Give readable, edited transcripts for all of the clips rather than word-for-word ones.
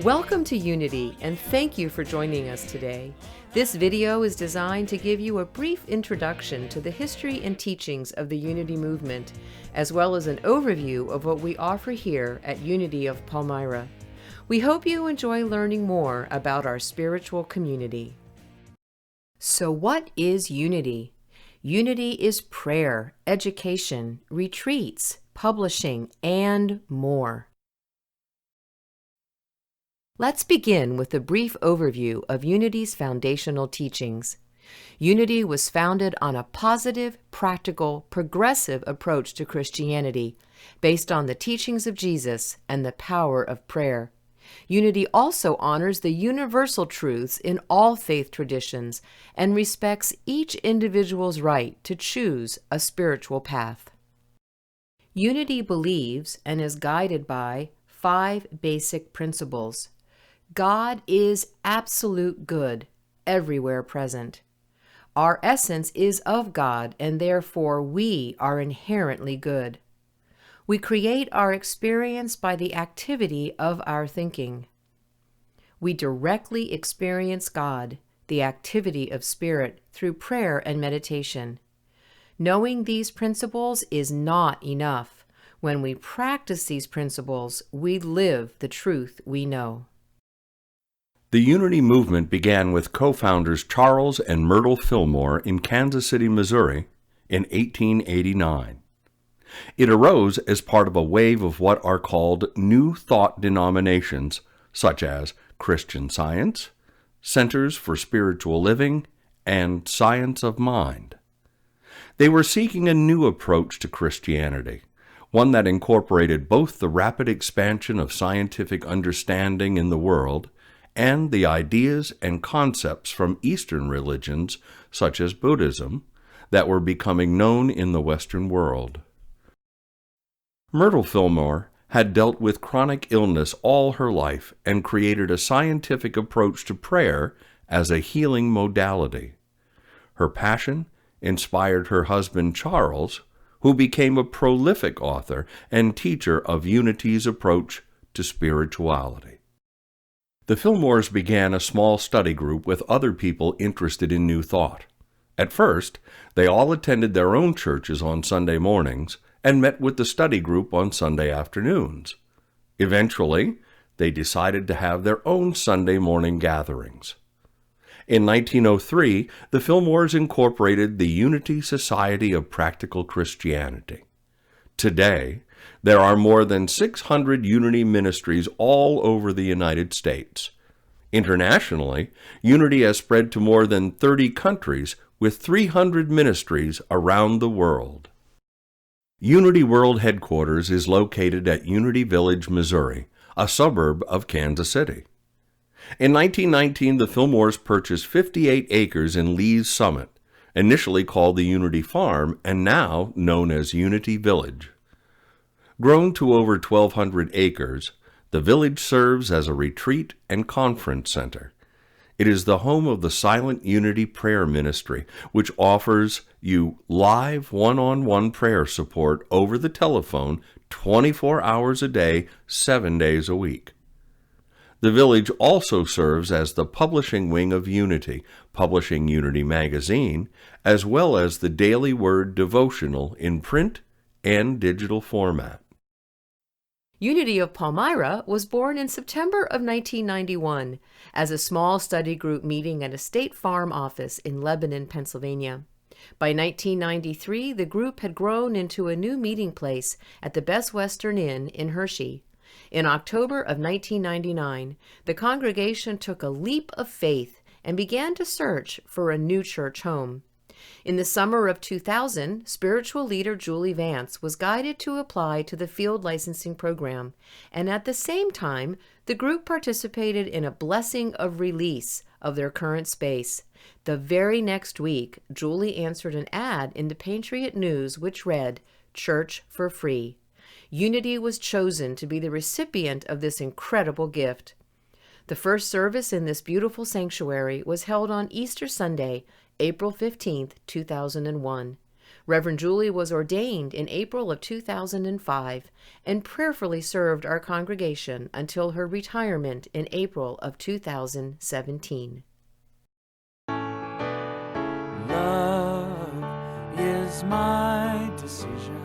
Welcome to Unity, and thank you for joining us today. This video is designed to give you a brief introduction to the history and teachings of the Unity movement, as well as an overview of what we offer here at Unity of Palmyra. We hope you enjoy learning more about our spiritual community. So what is Unity? Unity is prayer, education, retreats, publishing, and more. Let's begin with a brief overview of Unity's foundational teachings. Unity was founded on a positive, practical, progressive approach to Christianity, based on the teachings of Jesus and the power of prayer. Unity also honors the universal truths in all faith traditions and respects each individual's right to choose a spiritual path. Unity believes and is guided by 5 basic principles. God is absolute good, everywhere present. Our essence is of God, and therefore we are inherently good. We create our experience by the activity of our thinking. We directly experience God, the activity of spirit, through prayer and meditation. Knowing these principles is not enough. When we practice these principles, we live the truth we know. The Unity movement began with co-founders Charles and Myrtle Fillmore in Kansas City, Missouri in 1889. It arose as part of a wave of what are called New Thought denominations, such as Christian Science, Centers for Spiritual Living, and Science of Mind. They were seeking a new approach to Christianity, one that incorporated both the rapid expansion of scientific understanding in the world and the ideas and concepts from Eastern religions, such as Buddhism, that were becoming known in the Western world. Myrtle Fillmore had dealt with chronic illness all her life and created a scientific approach to prayer as a healing modality. Her passion inspired her husband Charles, who became a prolific author and teacher of Unity's approach to spirituality. The Fillmores began a small study group with other people interested in New Thought. At first, they all attended their own churches on Sunday mornings and met with the study group on Sunday afternoons. Eventually, they decided to have their own Sunday morning gatherings. In 1903, the Fillmores incorporated the Unity Society of Practical Christianity. Today, there are more than 600 Unity ministries all over the United States. Internationally, Unity has spread to more than 30 countries with 300 ministries around the world. Unity World Headquarters is located at Unity Village, Missouri, a suburb of Kansas City. In 1919, the Fillmores purchased 58 acres in Lee's Summit, initially called the Unity Farm and now known as Unity Village. Grown to over 1,200 acres, the village serves as a retreat and conference center. It is the home of the Silent Unity Prayer Ministry, which offers you live one-on-one prayer support over the telephone 24 hours a day, 7 days a week. The village also serves as the publishing wing of Unity, publishing Unity Magazine, as well as the Daily Word devotional in print and digital format. Unity of Palmyra was born in September of 1991 as a small study group meeting at a state farm office in Lebanon, Pennsylvania. By 1993, the group had grown into a new meeting place at the Best Western Inn in Hershey. In October of 1999, the congregation took a leap of faith and began to search for a new church home. In the summer of 2000, spiritual leader Julie Vance was guided to apply to the field licensing program, and at the same time, the group participated in a blessing of release of their current space. The very next week, Julie answered an ad in the Patriot News which read, "Church for Free." Unity was chosen to be the recipient of this incredible gift. The first service in this beautiful sanctuary was held on Easter Sunday, April 15, 2001. Reverend Julie was ordained in April of 2005 and prayerfully served our congregation until her retirement in April of 2017. Love is my decision,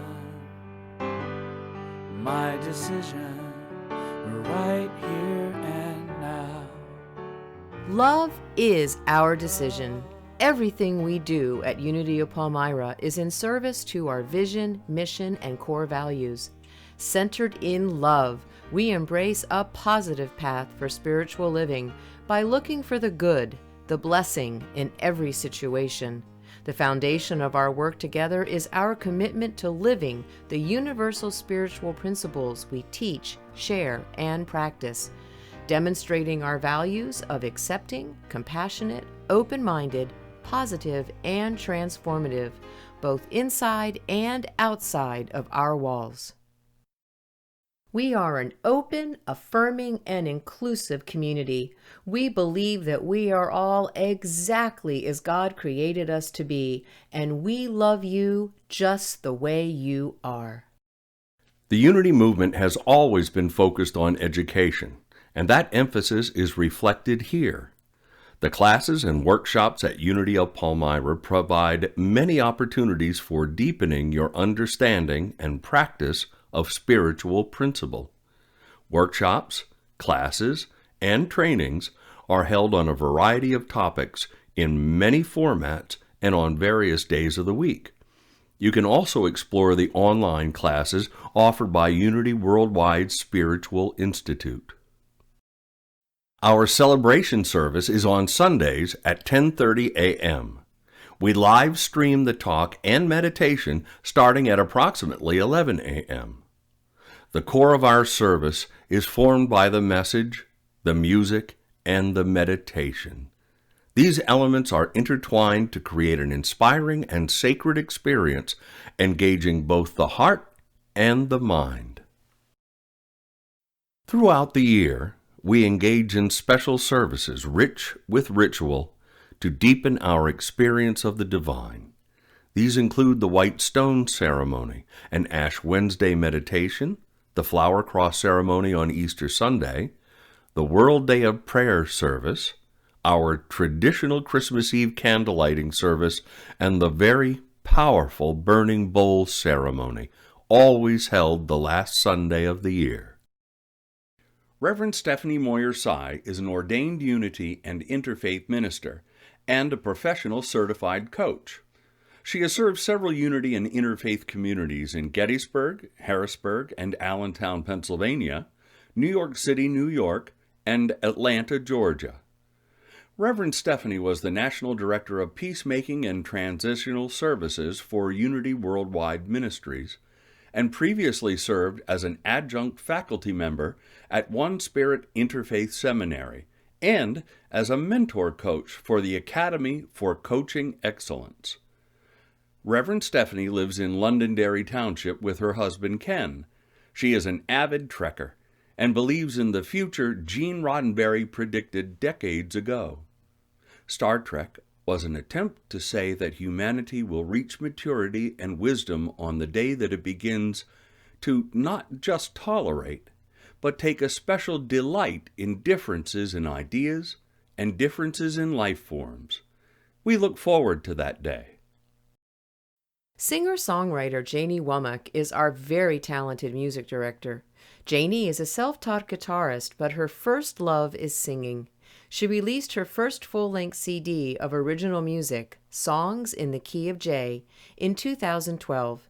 right here and now. Love is our decision. Everything we do at Unity of Palmyra is in service to our vision, mission, and core values. Centered in love, we embrace a positive path for spiritual living by looking for the good, the blessing in every situation. The foundation of our work together is our commitment to living the universal spiritual principles we teach, share, and practice, demonstrating our values of accepting, compassionate, open-minded, positive, and transformative, both inside and outside of our walls. We are an open, affirming, and inclusive community. We believe that we are all exactly as God created us to be, and we love you just the way you are. The Unity movement has always been focused on education, and that emphasis is reflected here. The classes and workshops at Unity of Palmyra provide many opportunities for deepening your understanding and practice of spiritual principle. Workshops, classes, and trainings are held on a variety of topics in many formats and on various days of the week. You can also explore the online classes offered by Unity Worldwide Spiritual Institute. Our celebration service is on Sundays at 10:30 a.m. We live stream the talk and meditation starting at approximately 11 a.m. The core of our service is formed by the message, the music, and the meditation. These elements are intertwined to create an inspiring and sacred experience, engaging both the heart and the mind. Throughout the year, we engage in special services rich with ritual to deepen our experience of the divine. These include the White Stone Ceremony, an Ash Wednesday meditation, the Flower Cross Ceremony on Easter Sunday, the World Day of Prayer service, our traditional Christmas Eve candlelighting service, and the very powerful Burning Bowl Ceremony, always held the last Sunday of the year. Reverend Stephanie Moyer Seigh is an ordained Unity and Interfaith minister and a professional certified coach. She has served several Unity and Interfaith communities in Gettysburg, Harrisburg, and Allentown, Pennsylvania, New York City, New York, and Atlanta, Georgia. Reverend Stephanie was the National Director of Peacemaking and Transitional Services for Unity Worldwide Ministries, and previously served as an adjunct faculty member at One Spirit Interfaith Seminary and as a mentor coach for the Academy for Coaching Excellence. Reverend Stephanie lives in Londonderry Township with her husband Ken. She is an avid trekker and believes in the future Gene Roddenberry predicted decades ago. Star Trek was an attempt to say that humanity will reach maturity and wisdom on the day that it begins to not just tolerate, but take a special delight in differences in ideas and differences in life forms. We look forward to that day. Singer-songwriter Janie Womack is our very talented music director. Janie is a self-taught guitarist, but her first love is singing. She released her first full-length CD of original music, Songs in the Key of J, in 2012.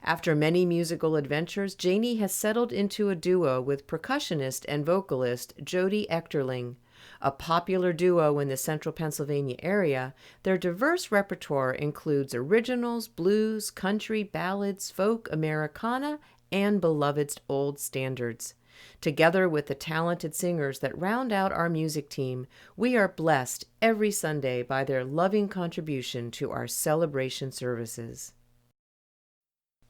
After many musical adventures, Janie has settled into a duo with percussionist and vocalist Jody Echterling. A popular duo in the central Pennsylvania area, their diverse repertoire includes originals, blues, country, ballads, folk, Americana, and beloved old standards. Together with the talented singers that round out our music team, we are blessed every Sunday by their loving contribution to our celebration services.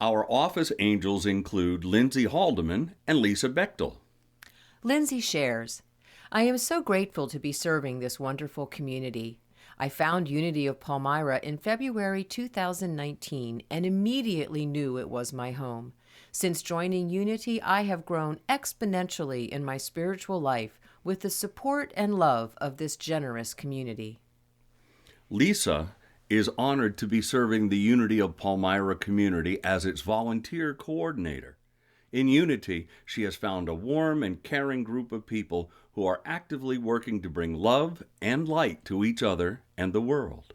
Our office angels include Lindsay Haldeman and Lisa Bechtel. Lindsay shares, I am so grateful to be serving this wonderful community. I found Unity of Palmyra in February 2019 and immediately knew it was my home. Since joining Unity, I have grown exponentially in my spiritual life with the support and love of this generous community. Lisa is honored to be serving the Unity of Palmyra community as its volunteer coordinator. In Unity, she has found a warm and caring group of people who are actively working to bring love and light to each other and the world.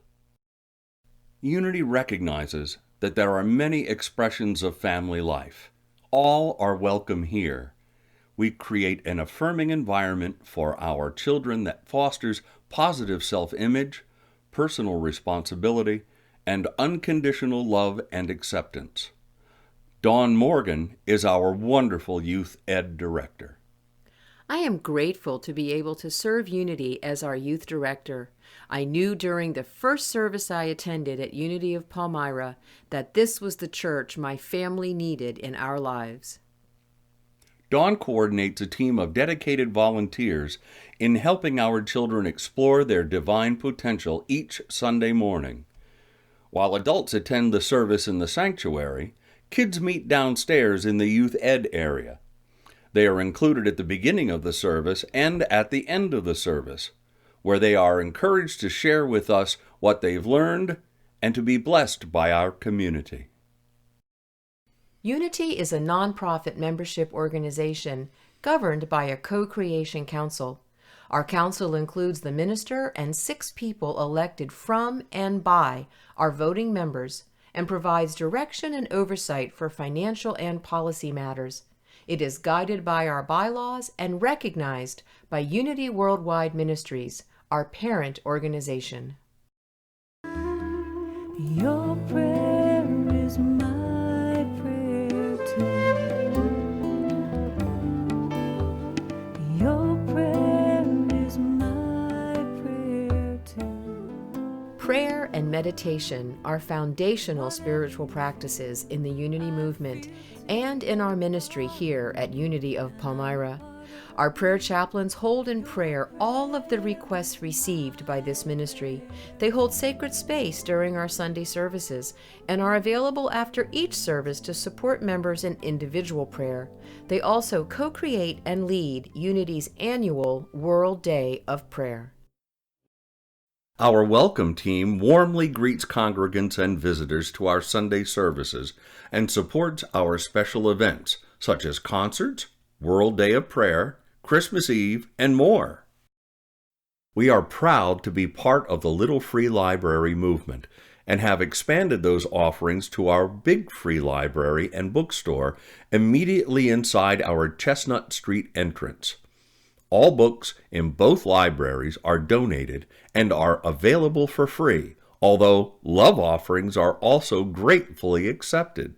Unity recognizes that there are many expressions of family life. All are welcome here. We create an affirming environment for our children that fosters positive self-image, personal responsibility, and unconditional love and acceptance. Dawn Morgan is our wonderful youth ed director. I am grateful to be able to serve Unity as our youth director. I knew during the first service I attended at Unity of Palmyra that this was the church my family needed in our lives. Dawn coordinates a team of dedicated volunteers in helping our children explore their divine potential each Sunday morning. While adults attend the service in the sanctuary, kids meet downstairs in the youth ed area. They are included at the beginning of the service and at the end of the service, where they are encouraged to share with us what they've learned and to be blessed by our community. Unity is a nonprofit membership organization governed by a co-creation council. Our council includes the minister and 6 people elected from and by our voting members and provides direction and oversight for financial and policy matters. It is guided by our bylaws and recognized by Unity Worldwide Ministries, our parent organization. Your prayer is my prayer too. Your prayer is my prayer too. Prayer and meditation are foundational spiritual practices in the Unity movement and in our ministry here at Unity of Palmyra. Our prayer chaplains hold in prayer all of the requests received by this ministry. They hold sacred space during our Sunday services and are available after each service to support members in individual prayer. They also co-create and lead Unity's annual World Day of Prayer. Our welcome team warmly greets congregants and visitors to our Sunday services and supports our special events, such as concerts, World Day of Prayer, Christmas Eve, and more. We are proud to be part of the Little Free Library movement and have expanded those offerings to our Big Free Library and bookstore immediately inside our Chestnut Street entrance. All books in both libraries are donated and are available for free, although love offerings are also gratefully accepted.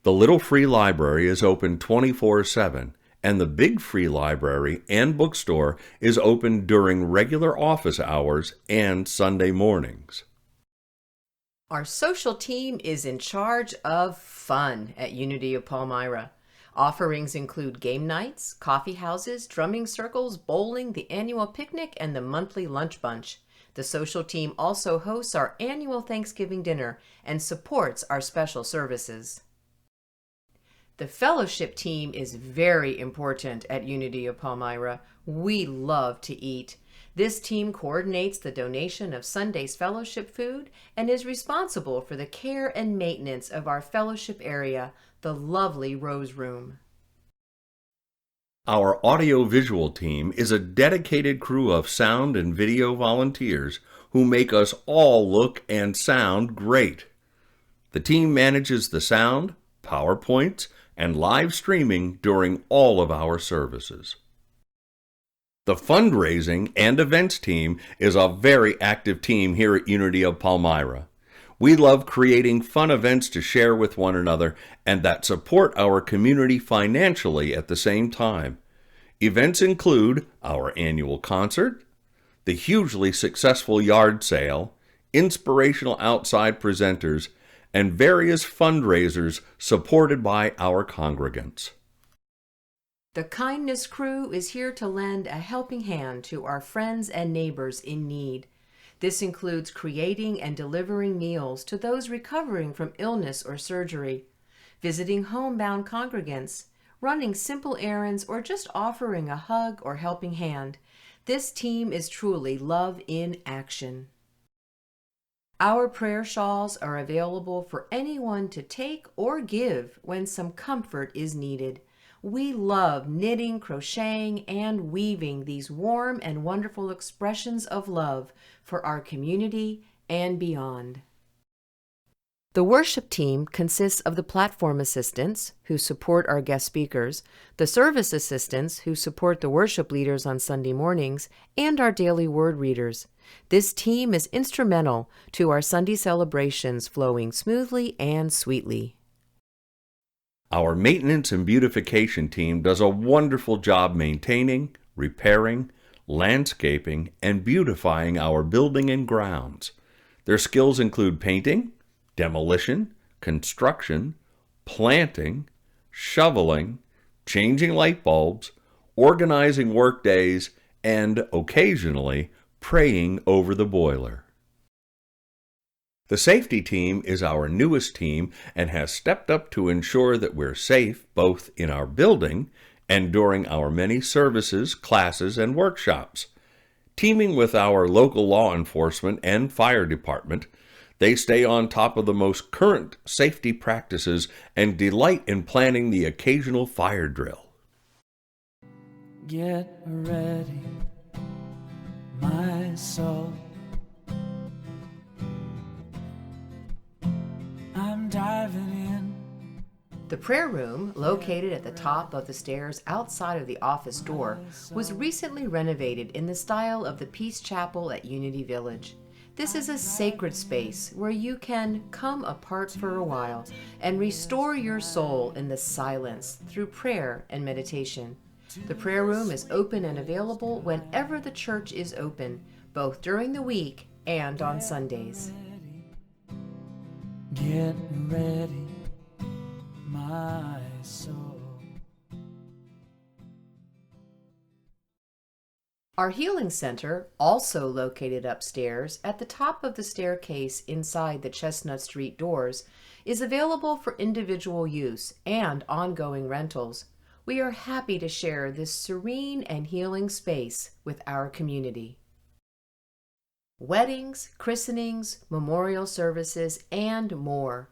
The Little Free Library is open 24/7, and the Big Free Library and bookstore is open during regular office hours and Sunday mornings. Our social team is in charge of fun at Unity of Palmyra. Offerings include game nights, coffee houses, drumming circles, bowling, the annual picnic, and the monthly lunch bunch. The social team also hosts our annual Thanksgiving dinner and supports our special services. The fellowship team is very important at Unity of Palmyra. We love to eat. This team coordinates the donation of Sunday's fellowship food and is responsible for the care and maintenance of our fellowship area, the lovely Rose Room. Our audiovisual team is a dedicated crew of sound and video volunteers who make us all look and sound great. The team manages the sound, PowerPoints, and live streaming during all of our services. The Fundraising and Events Team is a very active team here at Unity of Palmyra. We love creating fun events to share with one another and that support our community financially at the same time. Events include our annual concert, the hugely successful yard sale, inspirational outside presenters, and various fundraisers supported by our congregants. The Kindness Krew is here to lend a helping hand to our friends and neighbors in need. This includes creating and delivering meals to those recovering from illness or surgery, visiting homebound congregants, running simple errands, or just offering a hug or helping hand. This team is truly love in action. Our prayer shawls are available for anyone to take or give when some comfort is needed. We love knitting, crocheting, and weaving these warm and wonderful expressions of love for our community and beyond. The worship team consists of the platform assistants, who support our guest speakers, the service assistants, who support the worship leaders on Sunday mornings, and our daily word readers. This team is instrumental to our Sunday celebrations flowing smoothly and sweetly. Our Maintenance and Beautification Team does a wonderful job maintaining, repairing, landscaping, and beautifying our building and grounds. Their skills include painting, demolition, construction, planting, shoveling, changing light bulbs, organizing work days, and occasionally praying over the boiler. The safety team is our newest team and has stepped up to ensure that we're safe both in our building and during our many services, classes, and workshops. Teaming with our local law enforcement and fire department, they stay on top of the most current safety practices and delight in planning the occasional fire drill. Get ready, my soul. I'm diving in. The prayer room, located at the top of the stairs outside of the office door, was recently renovated in the style of the Peace Chapel at Unity Village. This is a sacred space where you can come apart for a while and restore your soul in the silence through prayer and meditation. The prayer room is open and available whenever the church is open, both during the week and on Sundays. Get ready, my soul. Our healing center, also located upstairs at the top of the staircase inside the Chestnut Street doors, is available for individual use and ongoing rentals. We are happy to share this serene and healing space with our community. Weddings, christenings, memorial services, and more.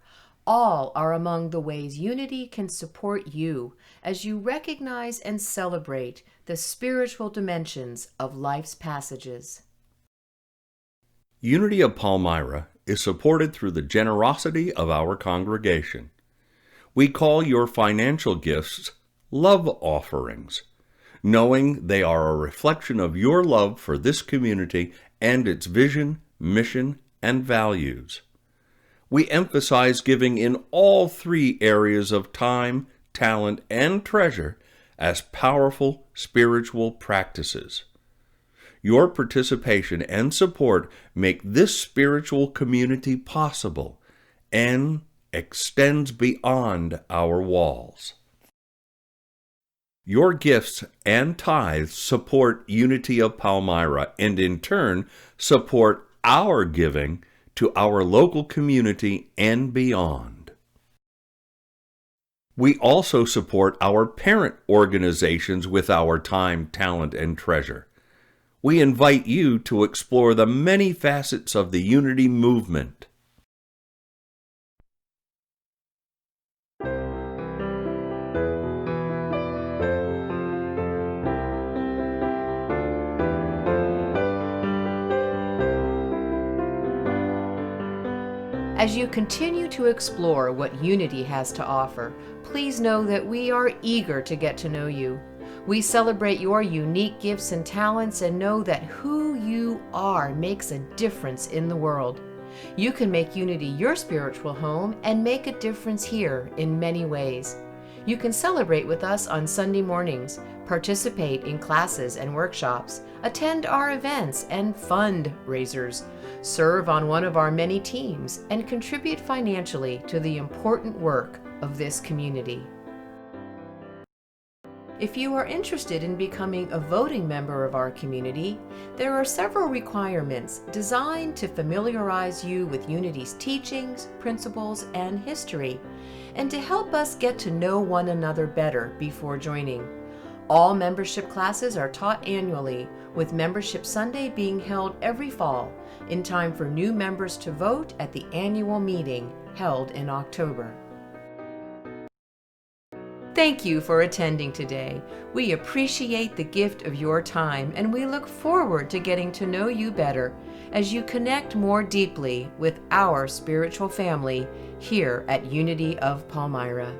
All are among the ways Unity can support you as you recognize and celebrate the spiritual dimensions of life's passages. Unity of Palmyra is supported through the generosity of our congregation. We call your financial gifts love offerings, knowing they are a reflection of your love for this community and its vision, mission, and values. We emphasize giving in all three areas of time, talent, and treasure as powerful spiritual practices. Your participation and support make this spiritual community possible and extends beyond our walls. Your gifts and tithes support Unity of Palmyra and in turn support our giving to our local community and beyond. We also support our parent organizations with our time, talent, and treasure. We invite you to explore the many facets of the Unity movement. As you continue to explore what Unity has to offer, please know that we are eager to get to know you. We celebrate your unique gifts and talents and know that who you are makes a difference in the world. You can make Unity your spiritual home and make a difference here in many ways. You can celebrate with us on Sunday mornings, participate in classes and workshops, attend our events and fundraisers, serve on one of our many teams, and contribute financially to the important work of this community. If you are interested in becoming a voting member of our community, there are several requirements designed to familiarize you with Unity's teachings, principles, and history, and to help us get to know one another better before joining. All membership classes are taught annually, with Membership Sunday being held every fall, in time for new members to vote at the annual meeting held in October. Thank you for attending today. We appreciate the gift of your time, and we look forward to getting to know you better as you connect more deeply with our spiritual family here at Unity of Palmyra.